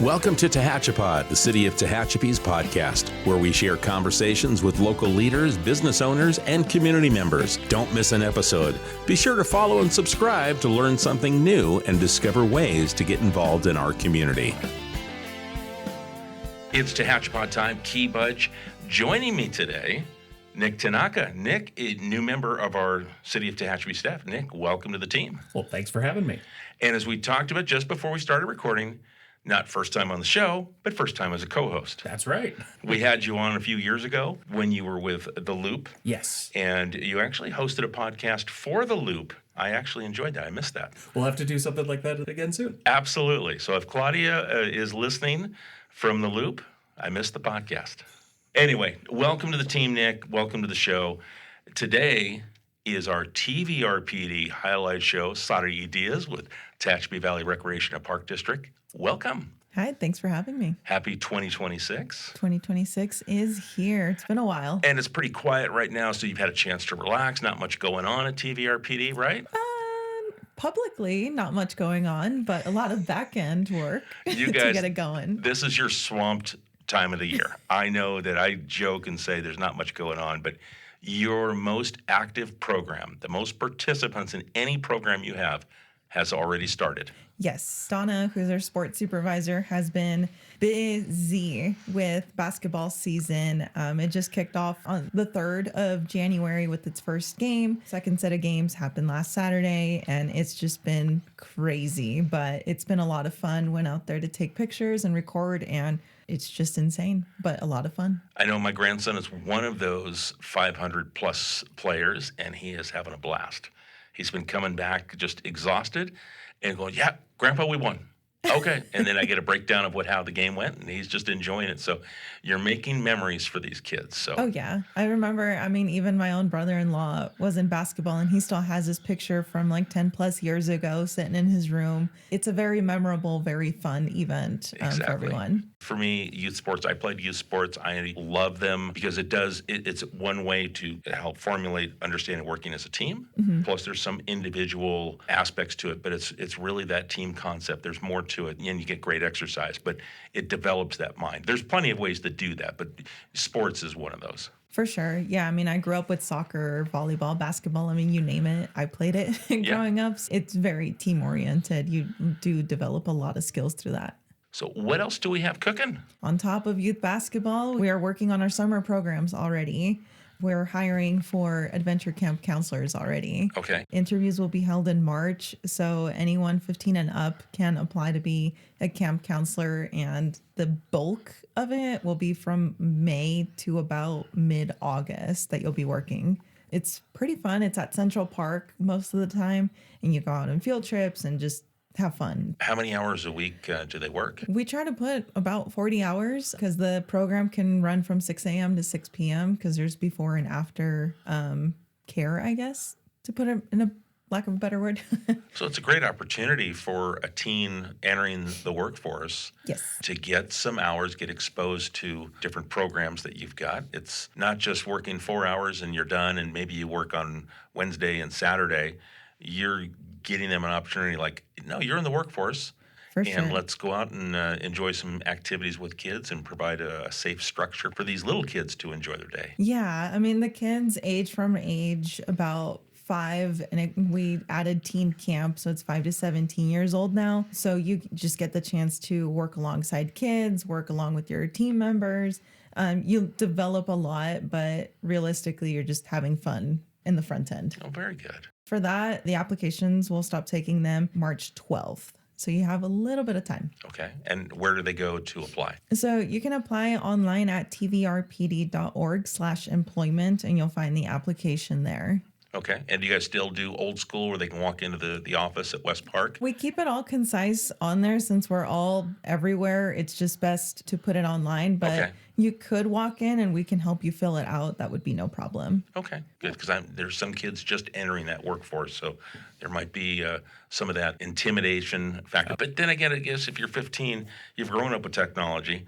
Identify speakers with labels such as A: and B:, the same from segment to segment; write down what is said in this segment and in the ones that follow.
A: Welcome to Tehachapi, the City of Tehachapi's podcast, where we share conversations with local leaders, business owners, and community members. Don't miss an episode. Be sure to follow and subscribe to learn something new and discover ways to get involved in our community. It's Tehachapi time. Key Budge joining me today, Nick Tanaka. Nick, a new member of our City of Tehachapi staff. Nick, welcome to the team.
B: Well, thanks for having me.
A: And as we talked about just before we started recording, not first time on the show, but first time as a co-host.
B: That's right.
A: We had you on a few years ago when you were with The Loop.
B: Yes.
A: And you actually hosted a podcast for The Loop. I actually enjoyed that. I missed that.
B: We'll have to do something like that again soon.
A: Absolutely. So if Claudia is listening from The Loop, I missed the podcast. Anyway, welcome to the team, Nick. Welcome to the show. Today is our TVRPD highlight show, Saturday Ideas with Tehachapi Valley Recreation and Park District. Welcome.
C: Hi, thanks for having me.
A: Happy 2026.
C: 2026 is here. It's been a while.
A: And it's pretty quiet right now, so you've had a chance to relax. Not much going on at TVRPD, right?
C: Publicly, not much going on, but a lot of back-end work
A: You
C: to
A: guys,
C: get it going.
A: This is your swamped time of the year. I know that I joke and say there's not much going on, but your most active program, the most participants in any program you have, has already started.
C: Yes, Donna, who's our sports supervisor, has been busy with basketball season. It just kicked off on the 3rd of January with its first game. Second set of games happened last Saturday, and it's just been crazy, but it's been a lot of fun. Went out there to take pictures and record, and it's just insane, but a lot of fun.
A: I know my grandson is one of those 500-plus players, and he is having a blast. He's been coming back just exhausted and going, yeah, Grandpa, we won. Okay. And then I get a breakdown of how the game went, and he's just enjoying it. So you're making memories for these kids. So.
C: Oh, yeah. I remember, even my own brother-in-law was in basketball, and he still has his picture from like 10 plus years ago sitting in his room. It's a very memorable, very fun event for everyone.
A: For me, youth sports, I played youth sports. I love them because it's one way to help formulate understanding working as a team. Mm-hmm. Plus, there's some individual aspects to it, but it's really that team concept. There's more to it, and you get great exercise, but it develops that mind. There's plenty of ways to do that, but sports is one of those.
C: For sure. Yeah. I grew up with soccer, volleyball, basketball. You name it. I played it growing up. It's very team oriented. You do develop a lot of skills through that.
A: So what else do we have cooking?
C: On top of youth basketball, we are working on our summer programs already. We're hiring for adventure camp counselors already.
A: Okay.
C: Interviews will be held in March, so anyone 15 and up can apply to be a camp counselor, and the bulk of it will be from May to about mid-August that you'll be working. It's pretty fun. It's at Central Park most of the time, and you go out on field trips and just have fun.
A: How many hours a week do they work?
C: We try to put about 40 hours because the program can run from 6 a.m. to 6 p.m. because there's before and after care, I guess, to put it in a lack of a better word.
A: So it's a great opportunity for a teen entering the workforce.
C: Yes.
A: To get some hours, get exposed to different programs that you've got. It's not just working 4 hours and you're done and maybe you work on Wednesday and Saturday. You're getting them an opportunity like, no, you're in the workforce.
C: For
A: and
C: sure.
A: Let's go out and enjoy some activities with kids and provide a safe structure for these little kids to enjoy their day.
C: Yeah. The kids age from age about 5, and we added teen camp, so it's 5 to 17 years old now. So you just get the chance to work alongside kids, work along with your team members. You develop a lot, but realistically, you're just having fun in the front end.
A: Oh, very good.
C: For that, the applications, will stop taking them March 12th. So you have a little bit of time.
A: Okay. And where do they go to apply?
C: So you can apply online at tvrpd.org/employment, and you'll find the application there.
A: Okay. And do you guys still do old school where they can walk into the office at West Park?
C: We keep it all concise on there since we're all everywhere. It's just best to put it online, but you could walk in and we can help you fill it out. That would be no problem.
A: Okay, good, because there's some kids just entering that workforce, so there might be some of that intimidation factor. But then again, I guess if you're 15, you've grown up with technology.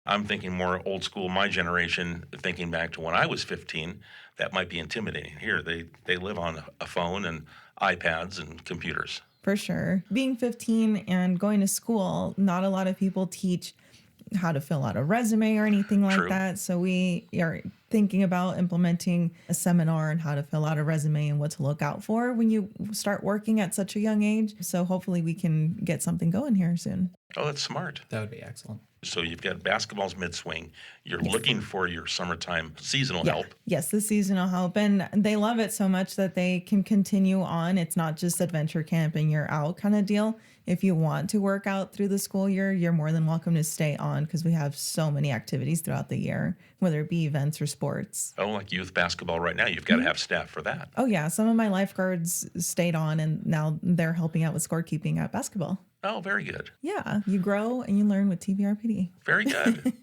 A: I'm thinking more old school, my generation, thinking back to when I was 15, that might be intimidating. Here, they live on a phone and iPads and computers.
C: for sure. Being 15 and going to school, not a lot of people teach how to fill out a resume or anything like
A: True.
C: that. So we are thinking about implementing a seminar on how to fill out a resume and what to look out for when you start working at such a young age. So hopefully we can get something going here soon.
A: Oh, that's smart.
B: That would be excellent.
A: So you've got basketball's mid-swing. You're looking for your summertime seasonal
C: Yeah.
A: help.
C: Yes, the seasonal help. And they love it so much that they can continue on. It's not just adventure camp and you're out kind of deal. If you want to work out through the school year, you're more than welcome to stay on because we have so many activities throughout the year, whether it be events or sports.
A: Oh, like youth basketball right now, you've got to have staff for that.
C: Oh, yeah. Some of my lifeguards stayed on and now they're helping out with scorekeeping at basketball.
A: Oh, very good.
C: Yeah. You grow and you learn with TVRPD.
A: Very good.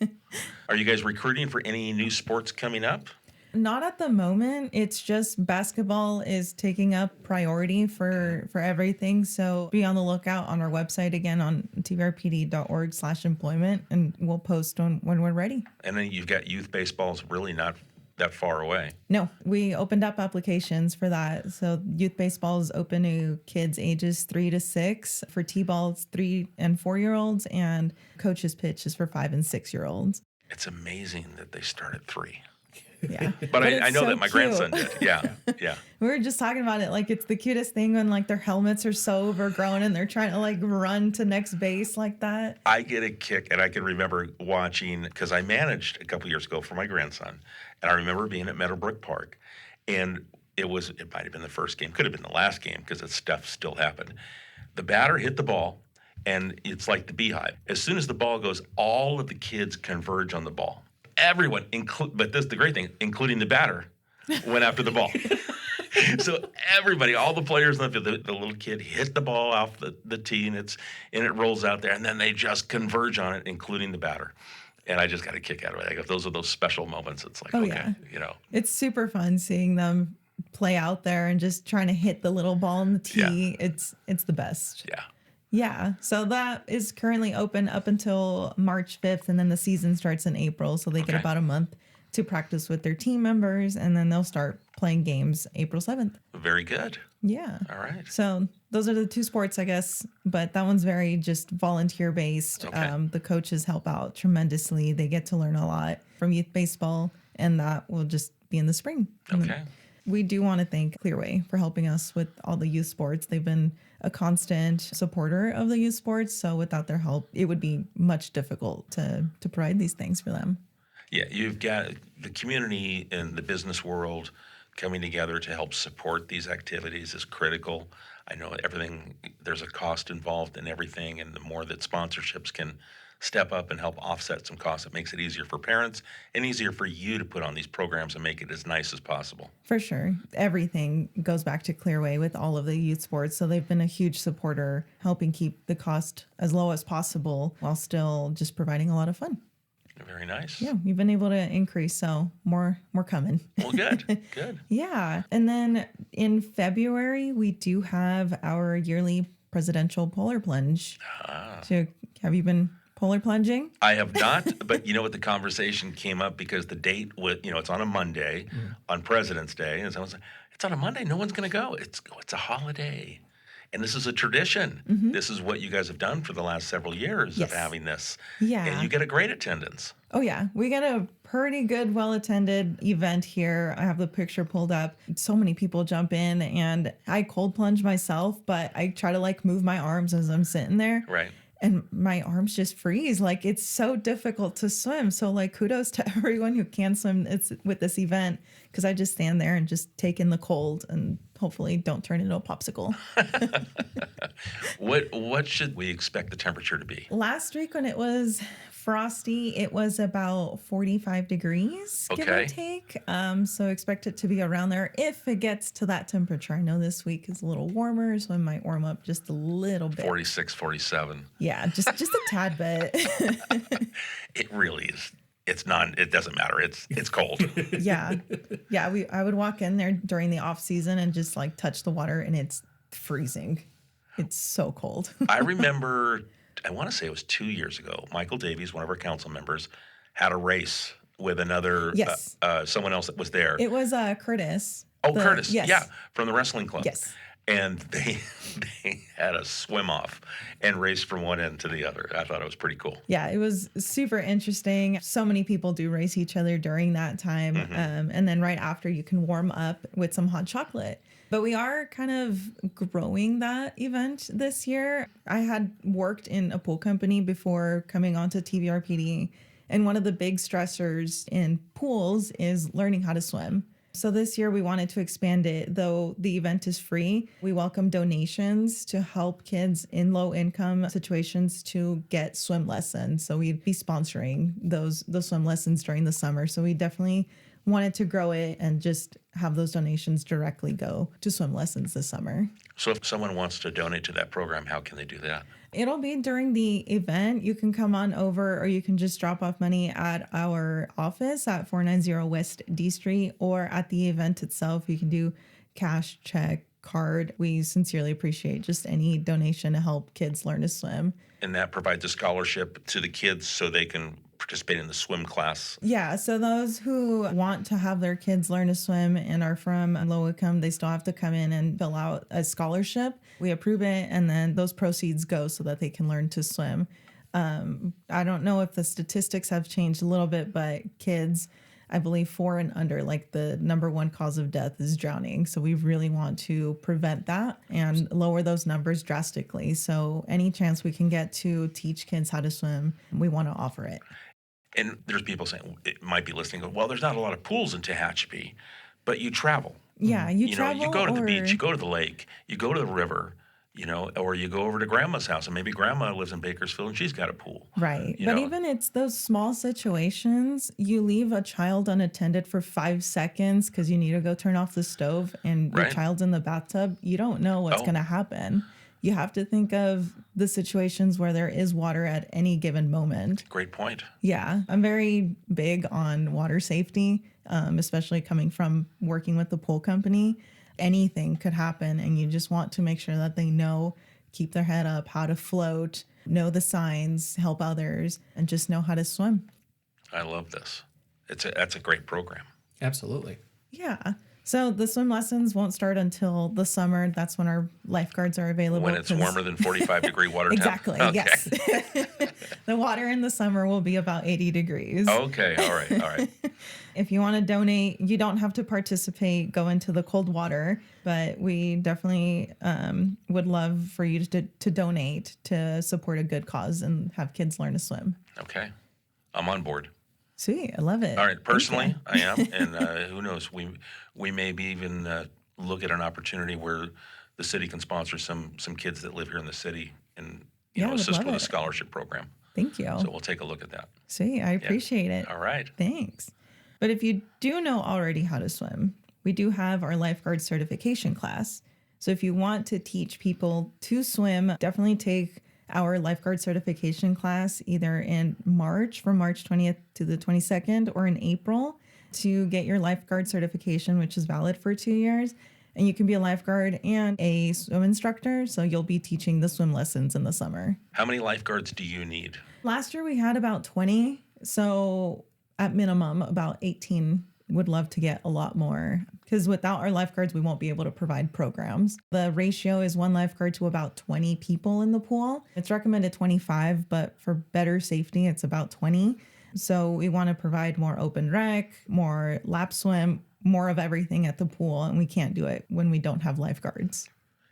A: Are you guys recruiting for any new sports coming up?
C: Not at the moment. It's just basketball is taking up priority for everything. So be on the lookout on our website again on tvrpd.org/employment, and we'll post when we're ready.
A: And then you've got youth baseball's really not that far away.
C: No, we opened up applications for that. So youth baseball is open to kids ages 3 to 6. For T-ball, it's 3 and 4-year-olds, and coaches pitch is for 5 and 6-year-olds.
A: It's amazing that they start at 3.
C: Yeah.
A: But I
C: it's
A: know
C: so
A: that my
C: cute.
A: grandson did. Yeah. Yeah.
C: We were just talking about it. Like, it's the cutest thing when, like, their helmets are so overgrown and they're trying to, like, run to next base like that.
A: I get a kick, and I can remember watching, because I managed a couple years ago for my grandson, and I remember being at Meadowbrook Park, and it might have been the first game, could have been the last game, because that stuff still happened. The batter hit the ball, and it's like the beehive. As soon as the ball goes, all of the kids converge on the ball. Everyone, but this is the great thing, including the batter, went after the ball. So everybody, all the players, the little kid hit the ball off the tee, and it rolls out there, and then they just converge on it, including the batter. And I just got a kick out of it. I go, those are those special moments. It's like, okay,
C: yeah. It's super fun seeing them play out there and just trying to hit the little ball in the tee.
A: Yeah.
C: It's the best.
A: Yeah.
C: Yeah. So that is currently open up until March 5th, and then the season starts in April. So they get about a month to practice with their team members, and then they'll start playing games April 7th.
A: Very good.
C: Yeah.
A: All right.
C: So those are the two sports, I guess, but that one's very just volunteer based.
A: Okay.
C: The coaches help out tremendously. They get to learn a lot from youth baseball, and that will just be in the spring.
A: Okay.
C: We do want to thank Clearway for helping us with all the youth sports. They've been a constant supporter of the youth sports. So without their help, it would be much difficult to provide these things for them.
A: Yeah, you've got the community and the business world coming together to help support these activities is critical. I know there's a cost involved in everything, and the more that sponsorships can step up and help offset some costs, it makes it easier for parents and easier for you to put on these programs and make it as nice as possible.
C: For sure. Everything goes back to Clearway with all of the youth sports. So they've been a huge supporter, helping keep the cost as low as possible while still just providing a lot of fun.
A: Very nice.
C: Yeah, we've been able to increase, so more coming.
A: Well, good, good.
C: Yeah. And then in February, we do have our yearly presidential polar plunge. So have you been polar plunging?
A: I have not, but you know what? The conversation came up because the date it's on a Monday, on President's Day, and someone said, "It's on a Monday. No one's going to go. It's a holiday." And this is a tradition.
C: Mm-hmm.
A: This is what you guys have done for the last several years of having this.
C: Yeah.
A: And you get a great attendance.
C: Oh, yeah. We got a pretty good, well-attended event here. I have the picture pulled up. So many people jump in, and I cold plunge myself, but I try to move my arms as I'm sitting there.
A: Right.
C: And my arms just freeze. It's so difficult to swim. So kudos to everyone who can swim with this event, because I just stand there and just take in the cold and hopefully don't turn into a popsicle.
A: What should we expect the temperature to be?
C: Last week when it was frosty, it was about 45 degrees, give or take. So expect it to be around there if it gets to that temperature. I know this week is a little warmer, so it might warm up just a little bit.
A: 46, 47.
C: Yeah, just a tad bit.
A: It really is. It doesn't matter. It's cold.
C: Yeah. I would walk in there during the off season and just touch the water, and it's freezing. It's so cold.
A: I remember, I want to say it was 2 years ago, Michael Davies, one of our council members, had a race with another, someone else that was there.
C: It was Curtis.
A: Curtis.
C: Yes.
A: Yeah, from the wrestling club.
C: Yes.
A: and they had a swim off and race from one end to the other. I thought it was pretty cool.
C: Yeah, it was super interesting. So many people do race each other during that time. And then right after, you can warm up with some hot chocolate. But we are kind of growing that event this year. I had worked in a pool company before coming onto TVRPD. And one of the big stressors in pools is learning how to swim. So this year we wanted to expand it, though the event is free. We welcome donations to help kids in low income situations to get swim lessons. So we'd be sponsoring those swim lessons during the summer. So we definitely wanted to grow it and just have those donations directly go to swim lessons this summer.
A: So if someone wants to donate to that program, how can they do that?
C: It'll be during the event. You can come on over or you can just drop off money at our office at 490 West D Street, or at the event itself. You can do cash, check, card. We sincerely appreciate just any donation to help kids learn to swim.
A: And that provides a scholarship to the kids so they can participate in the swim class.
C: Yeah, so those who want to have their kids learn to swim and are from low income, they still have to come in and fill out a scholarship. We approve it, and then those proceeds go so that they can learn to swim. I don't know if the statistics have changed a little bit, but kids, I believe 4 and under, like the number one cause of death is drowning. So we really want to prevent that and lower those numbers drastically. So any chance we can get to teach kids how to swim, we want to offer it.
A: And there's people saying, it might be listening, go, well, there's not a lot of pools in Tehachapi, but you travel.
C: Yeah, you travel.
A: You go to the
C: or-
A: beach, you go to the lake, you go to the river, or you go over to grandma's house, and maybe grandma lives in Bakersfield and she's got a pool.
C: Right.
A: You
C: But
A: know.
C: even it's those small situations, you leave a child unattended for 5 seconds because you need to go turn off the stove and your
A: Right.
C: child's in the bathtub. You don't know what's
A: Oh.
C: going to happen. You have to think of the situations where there is water at any given moment.
A: Great point.
C: Yeah, I'm very big on water safety, especially coming from working with the pool company. Anything could happen, and you just want to make sure that they know, keep their head up, how to float, know the signs, help others, and just know how to swim.
A: I love this. That's a great program.
B: Absolutely.
C: Yeah. So the swim lessons won't start until the summer. That's when our lifeguards are available.
A: When it's
C: 'cause-
A: warmer than 45 degree water temp?
C: Exactly.
A: Okay.
C: Yes. The water in the summer will be about 80 degrees.
A: Okay. All right.
C: If you want to donate, you don't have to participate, go into the cold water, but we definitely would love for you to donate to support a good cause and have kids learn to swim.
A: Okay. I'm on board.
C: Sweet. I love it.
A: All right.
C: Thank
A: Personally,
C: you.
A: I am. And who knows? We maybe even look at an opportunity where the city can sponsor some kids that live here in the city and
C: Yeah, I would
A: assist
C: love
A: with a
C: it.
A: scholarship program.
C: Thank you.
A: So we'll take a look at that.
C: Sweet. I appreciate it.
A: All right.
C: Thanks. But if you do know already how to swim, we do have our lifeguard certification class. So if you want to teach people to swim, definitely take our lifeguard certification class either in March, from March 20th to the 22nd, or in April to get your lifeguard certification, which is valid for 2 years. And you can be a lifeguard and a swim instructor. So you'll be teaching the swim lessons in the summer.
A: How many lifeguards do you need?
C: Last year we had about 20. So at minimum, about 18. Would love to get a lot more, because without our lifeguards, we won't be able to provide programs. The ratio is 1 lifeguard to about 20 people in the pool. It's recommended 25, but for better safety, it's about 20. So we want to provide more open rec, more lap swim, more of everything at the pool. And we can't do it when we don't have lifeguards.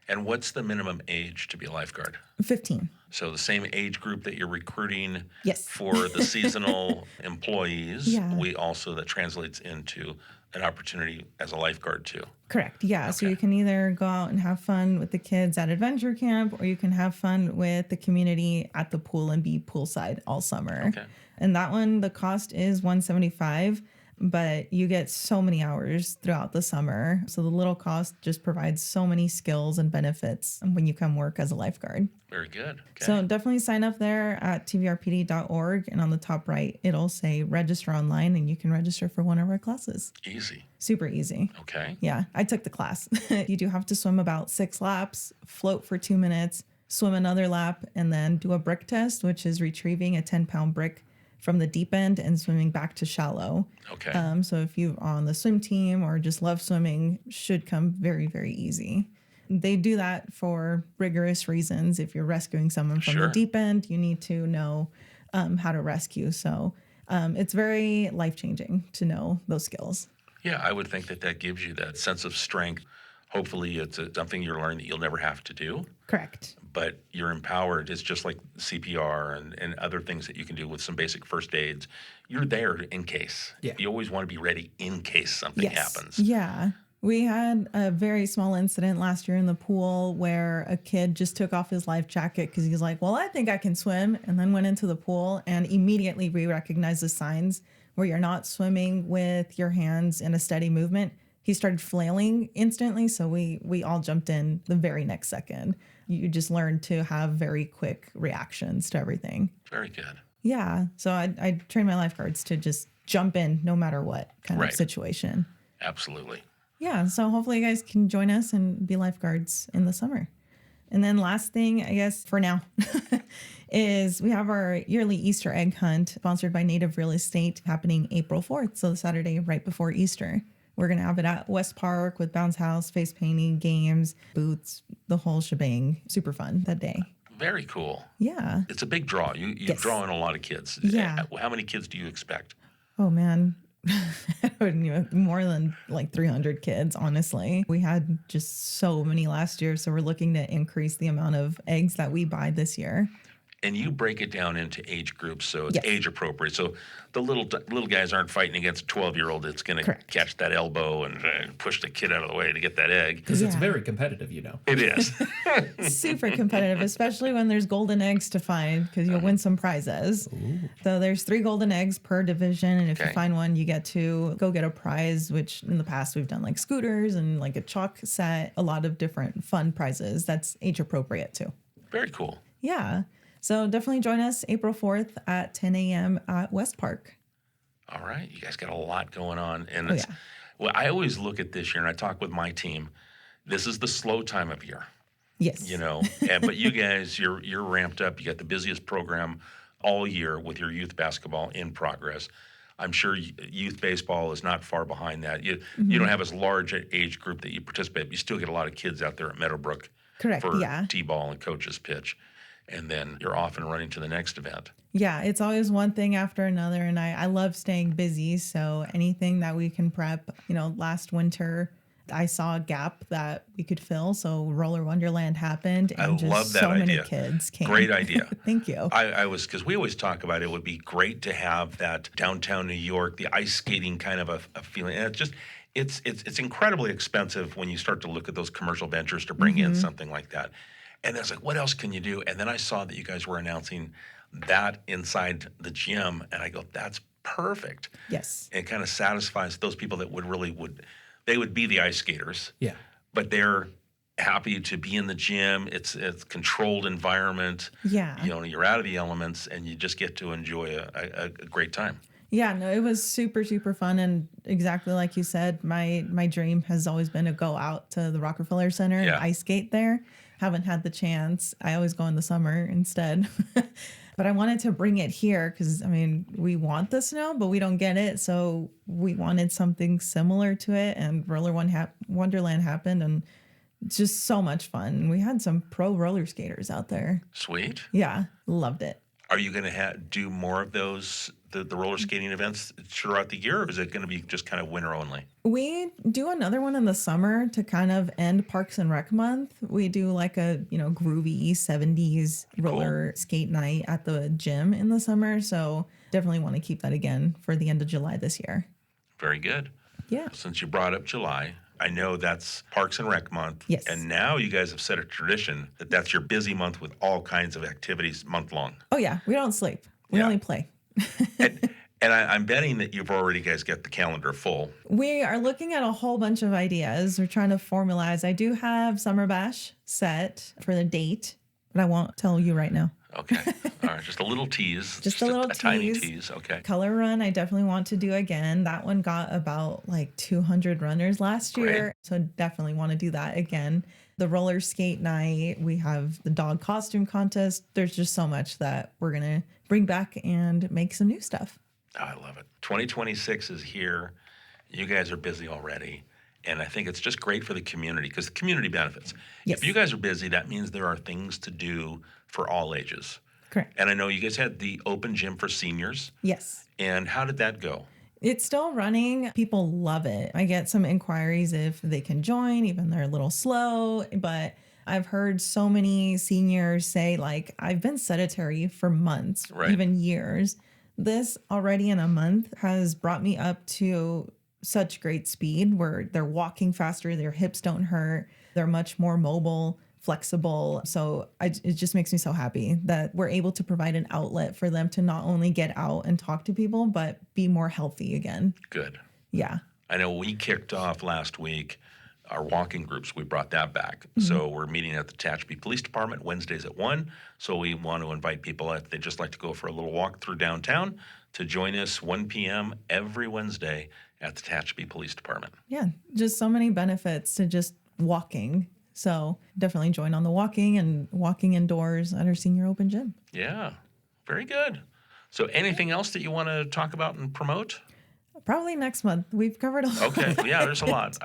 A: And what's the minimum age to be a lifeguard?
C: 15.
A: So the same age group that you're recruiting
C: Yes.
A: for the seasonal employees,
C: Yeah.
A: we also, that translates into an opportunity as a lifeguard too.
C: Correct. Yeah. So
A: Okay.
C: you can either go out and have fun with the kids at adventure camp, or you can have fun with the community at the pool and be poolside all summer.
A: Okay.
C: And that one, the cost is $175, but you get so many hours throughout the summer. So the little cost just provides so many skills and benefits when you come work as a lifeguard.
A: Very good. Okay.
C: So definitely sign up there at tvrpd.org. And on the top right, it'll say register online, and you can register for one of our classes.
A: Easy.
C: Super easy.
A: Okay.
C: Yeah, I took the class. You do have to swim about 6 laps, float for 2 minutes, swim another lap, and then do a brick test, which is retrieving a 10-pound brick from the deep end and swimming back to shallow.
A: Okay.
C: So if you're on the swim team or just love swimming, should come very, very easy. They do that for rigorous reasons. If you're rescuing someone from
A: Sure.
C: the deep end, you need to know how to rescue. So it's very life-changing to know those skills.
A: Yeah, I would think that that gives you that sense of strength. Hopefully, it's something you're learning that you'll never have to do,
C: Correct.
A: but you're empowered. It's just like CPR and other things that you can do with some basic first aids. You're there in case.
B: Yeah.
A: You always want to be ready in case something happens.
C: Yeah. We had a very small incident last year in the pool where a kid just took off his life jacket because he's like, well, I think I can swim, and then went into the pool, and immediately we recognized the signs where you're not swimming with your hands in a steady movement. He started flailing instantly, so we all jumped in the very next second. You just learn to have very quick reactions to everything.
A: Very good.
C: Yeah, so I train my lifeguards to just jump in no matter what kind
A: Right.
C: of situation.
A: Absolutely.
C: Yeah, so hopefully you guys can join us and be lifeguards in the summer. And then last thing, I guess for now, is we have our yearly Easter egg hunt sponsored by Native Real Estate happening April 4th, so the Saturday right before Easter. We're going to have it at West Park with bounce house, face painting, games, booths, the whole shebang. Super fun that day.
A: Very cool.
C: Yeah.
A: It's a big draw. You
C: Yes.
A: draw in a lot of kids.
C: Yeah.
A: How many kids do you expect?
C: Oh, man. I wouldn't even, more than like 300 kids, honestly. We had just so many last year, so we're looking to increase the amount of eggs that we buy this year.
A: And you break it down into age groups, so it's
C: Yes.
A: age appropriate. So the little guys aren't fighting against a 12-year-old that's going to
C: Correct.
A: catch that elbow and push the kid out of the way to get that egg.
B: Because it's
C: Yeah.
B: very competitive, you know.
A: It is.
C: Super competitive, especially when there's golden eggs to find because you'll win some prizes. So there's 3 golden eggs per division, and if
A: Okay.
C: you find one, you get to go get a prize, which in the past we've done like scooters and like a chalk set, a lot of different fun prizes that's age appropriate too.
A: Very cool.
C: Yeah. So definitely join us April 4th at 10 a.m. at West Park.
A: All right. You guys got a lot going on. And
C: Oh,
A: it's,
C: yeah.
A: well, I always look at this year and I talk with my team. This is the slow time of year,
C: Yes.
A: you know, but you guys, you're ramped up. You got the busiest program all year with your youth basketball in progress. I'm sure youth baseball is not far behind that. You don't have as large an age group that you participate, but you still get a lot of kids out there at Meadowbrook
C: Correct,
A: for
C: yeah.
A: T-ball and coaches pitch. And then you're off and running to the next event.
C: Yeah, it's always one thing after another, and I love staying busy. So anything that we can prep, last winter I saw a gap that we could fill, so Roller Wonderland happened, and
A: I
C: just
A: love that
C: so many
A: idea.
C: kids came.
A: Great idea.
C: Thank you.
A: I was, because we always talk about it would be great to have that downtown New York, the ice skating kind of a feeling. And it's incredibly expensive when you start to look at those commercial ventures to bring in something like that. And I was like, what else can you do? And then I saw that you guys were announcing that inside the gym, and I go, that's perfect.
C: Yes.
A: It kind of satisfies those people that they would be the ice skaters,
B: Yeah.
A: but they're happy to be in the gym. It's controlled environment.
C: Yeah.
A: You're out of the elements, and you just get to enjoy a great time.
C: Yeah, no, it was super, super fun. And exactly like you said, my dream has always been to go out to the Rockefeller Center and
A: Yeah.
C: ice skate there. Haven't had the chance. I always go in the summer instead. But I wanted to bring it here because, we want the snow, but we don't get it. So we wanted something similar to it. And Wonderland happened, and it's just so much fun. We had some pro roller skaters out there.
A: Sweet.
C: Yeah, loved it.
A: Are you going to do more of those, the roller skating events throughout the year, or is it going to be just kind of winter only?
C: We do another one in the summer to kind of end Parks and Rec month. We do like a, groovy 70s roller skate night at the gym in the summer. So definitely want to keep that again for the end of July this year.
A: Very good.
C: Yeah.
A: Since you brought up July, I know that's Parks and Rec month.
C: Yes.
A: And now you guys have set a tradition that's your busy month with all kinds of activities month long.
C: Oh, yeah. We don't sleep. We
A: Yeah.
C: only play.
A: And I'm betting that you've already guys got the calendar full.
C: We are looking at a whole bunch of ideas. We're trying to formalize. I do have Summer Bash set for the date, but I won't tell you right now.
A: Okay. All right. Just a little tease.
C: Just a little
A: tiny
C: tease.
A: tease. Okay.
C: Color Run, I definitely want to do again. That one got about like 200 runners last year.
A: Great.
C: So definitely want to do that again. The roller skate night, we have the dog costume contest. There's just so much that we're going to bring back and make some new stuff.
A: I love it. 2026 is here. You guys are busy already. And I think it's just great for the community because the community benefits.
C: Yes.
A: If you guys are busy, that means there are things to do for all ages.
C: Correct.
A: And I know you guys had the open gym for seniors.
C: Yes.
A: And how did that go?
C: It's still running. People love it. I get some inquiries if they can join, even they're a little slow. But I've heard so many seniors say, like, I've been sedentary for months,
A: Right.
C: even years. This already in a month has brought me up to such great speed where they're walking faster, their hips don't hurt, they're much more mobile, flexible. So it just makes me so happy that we're able to provide an outlet for them to not only get out and talk to people, but be more healthy again.
A: Good.
C: Yeah.
A: I know we kicked off last week our walking groups. We brought that back. So we're meeting at the Tehachapi Police Department Wednesdays at 1. So we want to invite people if they'd just like to go for a little walk through downtown to join us 1 p.m. every Wednesday at the Tehachapi Police Department.
C: Yeah. Just so many benefits to just walking. So definitely join on the walking and walking indoors at our senior open gym.
A: Yeah, very good. So anything else that you want to talk about and promote?
C: Probably next month. We've covered a lot.
A: Okay, well, yeah, there's a lot.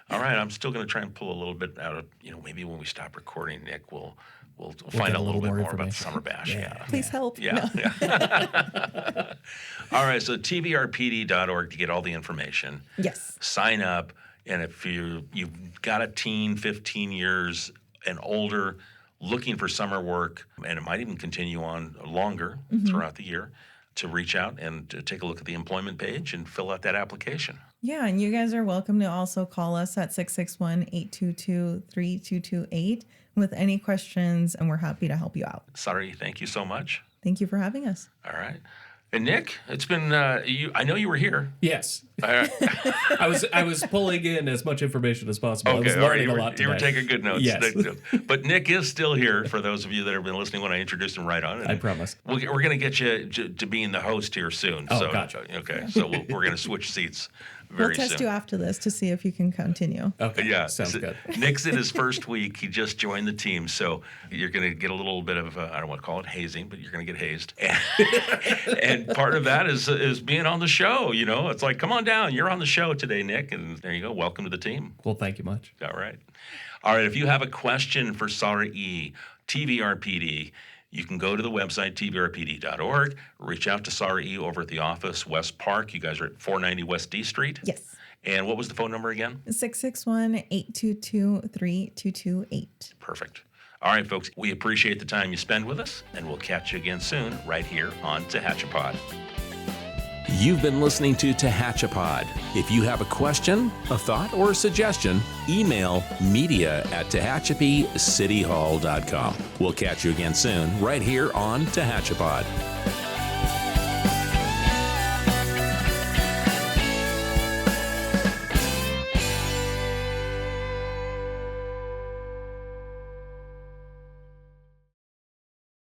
A: All right, I'm still going to try and pull a little bit out of, maybe when we stop recording, Nick, we'll find
B: get
A: out a little bit more about the
B: information.
A: Summer Bash. Yeah.
C: Please help.
A: Yeah. Yeah. All right, so TVRPD.org to get all the information.
C: Yes.
A: Sign up, and if you've got a teen, 15 years and older, looking for summer work, and it might even continue on longer throughout the year, to reach out and to take a look at the employment page and fill out that application.
C: Yeah, and you guys are welcome to also call us at 661-822-3228 with any questions, and we're happy to help you out.
A: Sorry, thank you so much.
C: Thank you for having us.
A: All right. And Nick, it's been I know you were here.
B: Yes.
A: All right.
B: I was pulling in as much information as possible. I was
A: Okay, all right.
B: learning a lot
A: You were
B: today.
A: taking good notes.
B: Yes.
A: But Nick is still here for those of you that have been listening when I introduced him right on. And
B: I promise.
A: we're going to get you to being the host here soon.
B: Oh,
A: so,
B: gotcha.
A: Okay, so we're going to switch seats very
C: We'll test
A: soon.
C: you after this to see if you can continue.
B: Okay.
A: Yeah,
B: Sounds
A: so
B: good.
A: Nick's in his first week. He just joined the team, so you're going to get a little bit of I don't want to call it hazing, but you're going to get hazed. And part of that is being on the show. It's like, come on down, you're on the show today, Nick, and there you go. Welcome to the team.
B: Well, thank you much.
A: All right. If you have a question for Sarah E., TVRPD, you can go to the website, TVRPD.org, reach out to Sarah E. over at the office, West Park. You guys are at 490 West D Street.
C: Yes.
A: And what was the phone number again?
C: 661-822-3228.
A: Perfect. All right, folks, we appreciate the time you spend with us, and we'll catch you again soon right here on Tehachapod.
D: You've been listening to Tehachapod. If you have a question, a thought, or a suggestion, email media@tehachapicityhall.com. We'll catch you again soon right here on Tehachapod.